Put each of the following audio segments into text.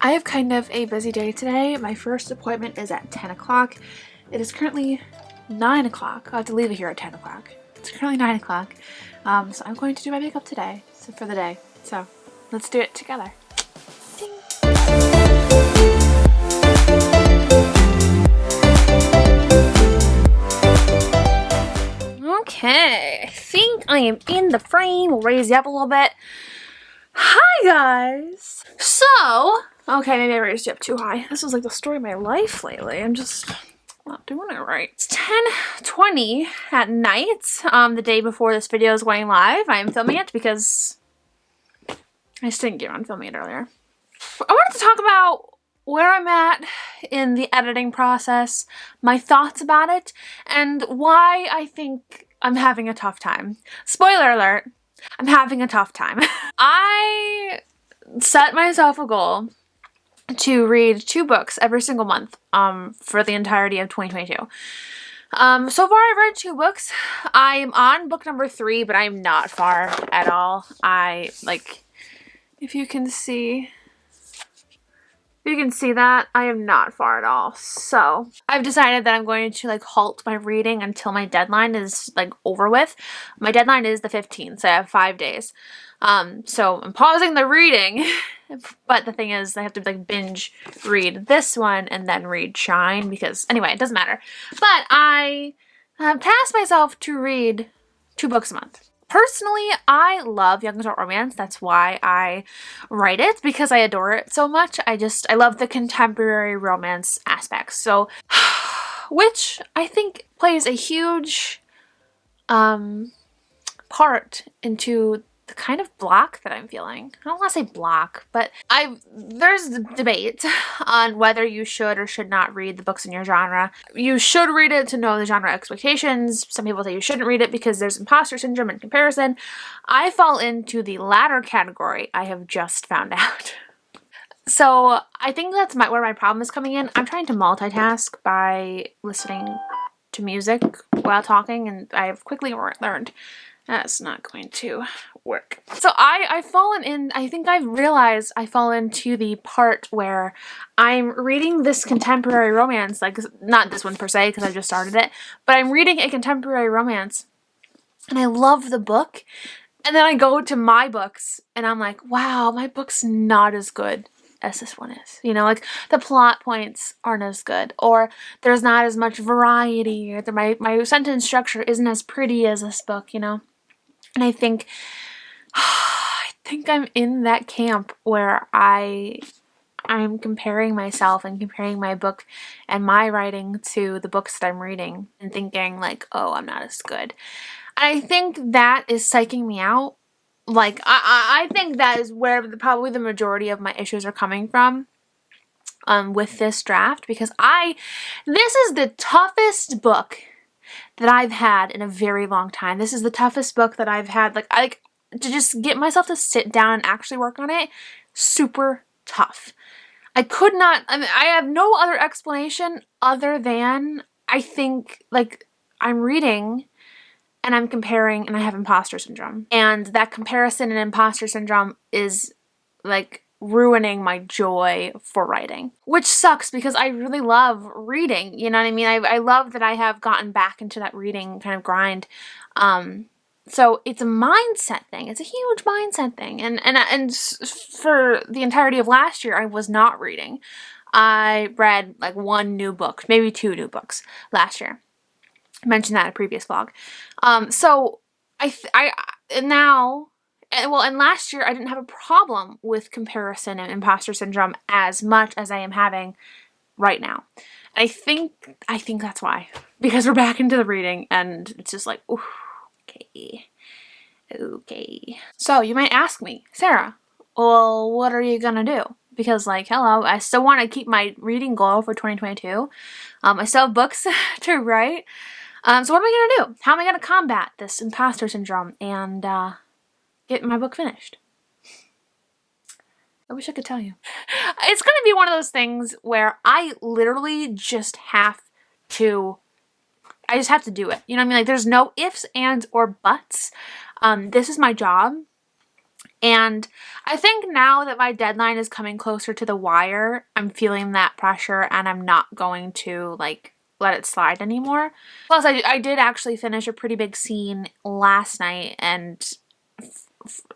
I have kind of a busy day today. My first appointment is at 10 o'clock. It is currently 9 o'clock. I have to leave it here at 10 o'clock. It's currently 9 o'clock. So I'm going to do my makeup today for the day. So let's do it together. Ding. Okay, I think I am in the frame. We'll raise you up a little bit. Hi guys! So, okay, maybe I raised you up too high. This was like the story of my life lately. I'm just not doing it right. It's 10:20 at night, the day before this video is going live. I am filming it because I just didn't get around filming it earlier. I wanted to talk about where I'm at in the editing process, my thoughts about it, and why I think I'm having a tough time. Spoiler alert, I'm having a tough time. I set myself a goal to read 2 books every single month for the entirety of 2022. So far I've read 2 books. I'm on book number 3, but I'm not far at all. If you can see that, I am not far at all. So I've decided that I'm going to halt my reading until my deadline is over with. My deadline is the 15th, so I have 5 days. So I'm pausing the reading, but the thing is I have to binge read this one and then read Shine because anyway, it doesn't matter. But I have tasked myself to read 2 books a month. Personally, I love young adult romance. That's why I write it, because I adore it so much. I love the contemporary romance aspects. So, which I think plays a huge part into the kind of block that I'm feeling. I don't want to say block, but there's debate on whether you should or should not read the books in your genre. You should read it to know the genre expectations. Some people say you shouldn't read it because there's imposter syndrome and comparison. I fall into the latter category, I have just found out. So I think that's where my problem is coming in. I'm trying to multitask by listening to music while talking, and I've quickly learned that's not going to work. So I've fallen in, I think I've realized I fall into the part where I'm reading this contemporary romance, not this one per se because I just started it, but I'm reading a contemporary romance and I love the book, and then I go to my books and I'm like, wow, my book's not as good as this one is. The plot points aren't as good, or there's not as much variety, or my sentence structure isn't as pretty as this book, And I think I'm in that camp where I'm comparing myself and comparing my book and my writing to the books that I'm reading and thinking oh, I'm not as good. And I think that is psyching me out. I think that is where probably the majority of my issues are coming from with this draft, because this is the toughest book that I've had in a very long time. This is the toughest book that I've had, to just get myself to sit down and actually work on it, super tough. I could not, I have no other explanation other than I think, I'm reading and I'm comparing and I have imposter syndrome. And that comparison and imposter syndrome is, ruining my joy for writing, which sucks because I really love reading. You know what I mean? I love that I have gotten back into that reading kind of grind. So it's a mindset thing. It's a huge mindset thing. And for the entirety of last year, I was not reading. I read 1 new book, maybe 2 new books last year. I mentioned that in a previous vlog. So and last year I didn't have a problem with comparison and imposter syndrome as much as I am having right now. I think that's why, because we're back into the reading and it's just ooh, okay. So you might ask me, Sarah, well, what are you gonna do? Because hello, I still want to keep my reading goal for 2022. I still have books to write. So what am I gonna do? How am I gonna combat this imposter syndrome and get my book finished? I wish I could tell you. It's gonna be one of those things where I literally just have to do it. You know what I mean? There's no ifs, ands, or buts. This is my job, And I think now that my deadline is coming closer to the wire, I'm feeling that pressure and I'm not going to like let it slide anymore. Plus, I did actually finish a pretty big scene last night, and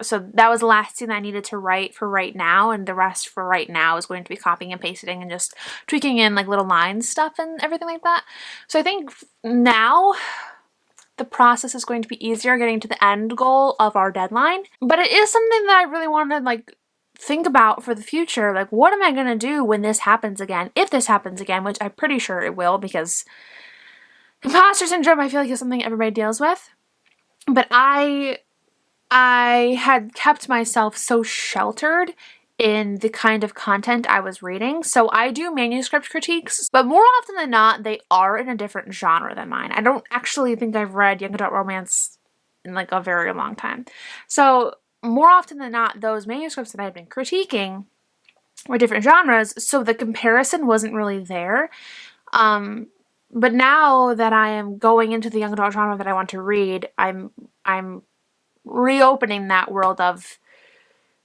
so that was the last scene I needed to write for right now, and the rest for right now is going to be copying and pasting and just tweaking in like little lines stuff and everything like that. So I think now the process is going to be easier getting to the end goal of our deadline. But it is something that I really want to like think about for the future. Like, what am I going to do when this happens again? If this happens again, which I'm pretty sure it will, because imposter syndrome I feel like is something everybody deals with. But I had kept myself so sheltered in the kind of content I was reading. So I do manuscript critiques, but more often than not, they are in a different genre than mine. I don't actually think I've read young adult romance in like a very long time. So more often than not, those manuscripts that I've been critiquing were different genres, so the comparison wasn't really there. But now that I am going into the young adult genre that I want to read, I'm reopening that world of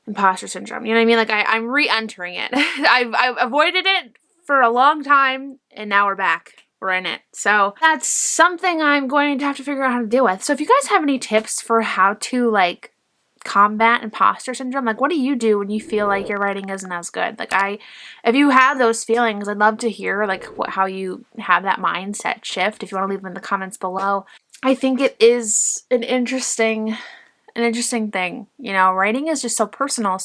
imposter syndrome. You know what I mean? Like I'm re-entering it. I've avoided it for a long time, and now we're back. We're in it. So that's something I'm going to have to figure out how to deal with. So if you guys have any tips for how to like combat imposter syndrome, like what do you do when you feel like your writing isn't as good? Like if you have those feelings, I'd love to hear like how you have that mindset shift. If you want to leave them in the comments below. I think it is an interesting thing. You know, writing is just so personal.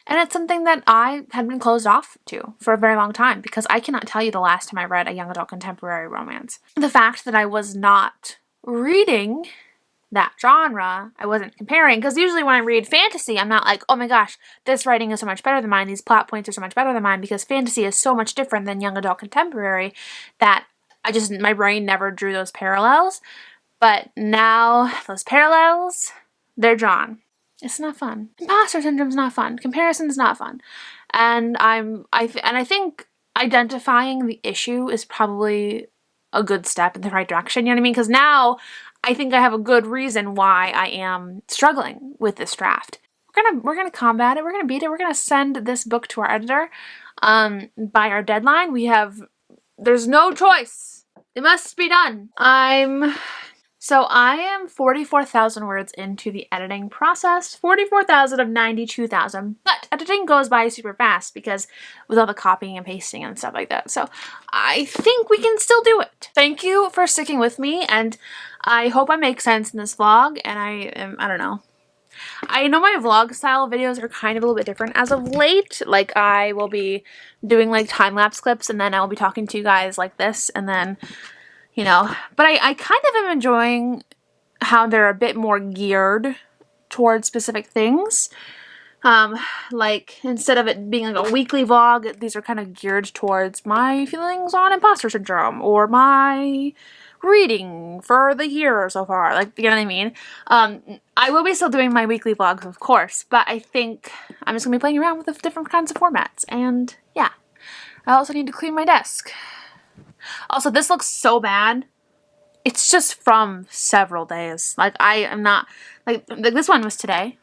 And it's something that I had been closed off to for a very long time, because I cannot tell you the last time I read a young adult contemporary romance. The fact that I was not reading that genre, I wasn't comparing, because usually when I read fantasy, I'm not like, oh my gosh, this writing is so much better than mine, these plot points are so much better than mine, because fantasy is so much different than young adult contemporary that my brain never drew those parallels. But now those parallels, they're drawn. It's not fun. Imposter syndrome's not fun. Comparison's not fun. And I think identifying the issue is probably a good step in the right direction. You know what I mean? Because now I think I have a good reason why I am struggling with this draft. We're gonna combat it. We're gonna beat it. We're gonna send this book to our editor. By our deadline, there's no choice. It must be done. So I am 44,000 words into the editing process, 44,000 of 92,000, but editing goes by super fast because with all the copying and pasting and stuff like that. So I think we can still do it. Thank you for sticking with me, and I hope I make sense in this vlog, and I don't know. I know my vlog style videos are kind of a little bit different as of late. Like I will be doing like time-lapse clips, and then I will be talking to you guys like this, and then you know, but I kind of am enjoying how they're a bit more geared towards specific things. Like instead of it being like a weekly vlog, these are kind of geared towards my feelings on imposter syndrome or my reading for the year so far. Like, you know what I mean? I will be still doing my weekly vlogs, of course, but I think I'm just gonna be playing around with the different kinds of formats. And yeah, I also need to clean my desk. Also, this looks so bad. It's just from several days. Like, I am not... Like, this one was today.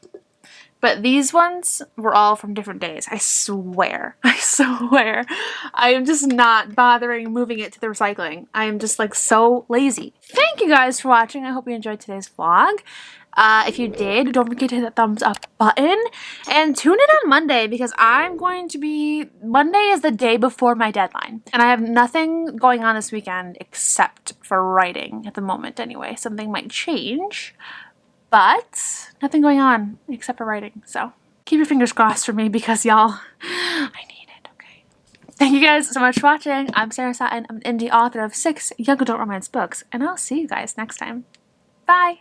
But these ones were all from different days. I swear. I swear. I am just not bothering moving it to the recycling. I am just, like, so lazy. Thank you guys for watching. I hope you enjoyed today's vlog. If you did, don't forget to hit that thumbs up button. And tune in on Monday, because Monday is the day before my deadline. And I have nothing going on this weekend except for writing at the moment anyway. Something might change, but nothing going on except for writing. So keep your fingers crossed for me, because y'all, I need it, okay? Thank you guys so much for watching. I'm Sarah Satin. I'm an indie author of 6 young adult romance books, and I'll see you guys next time. Bye!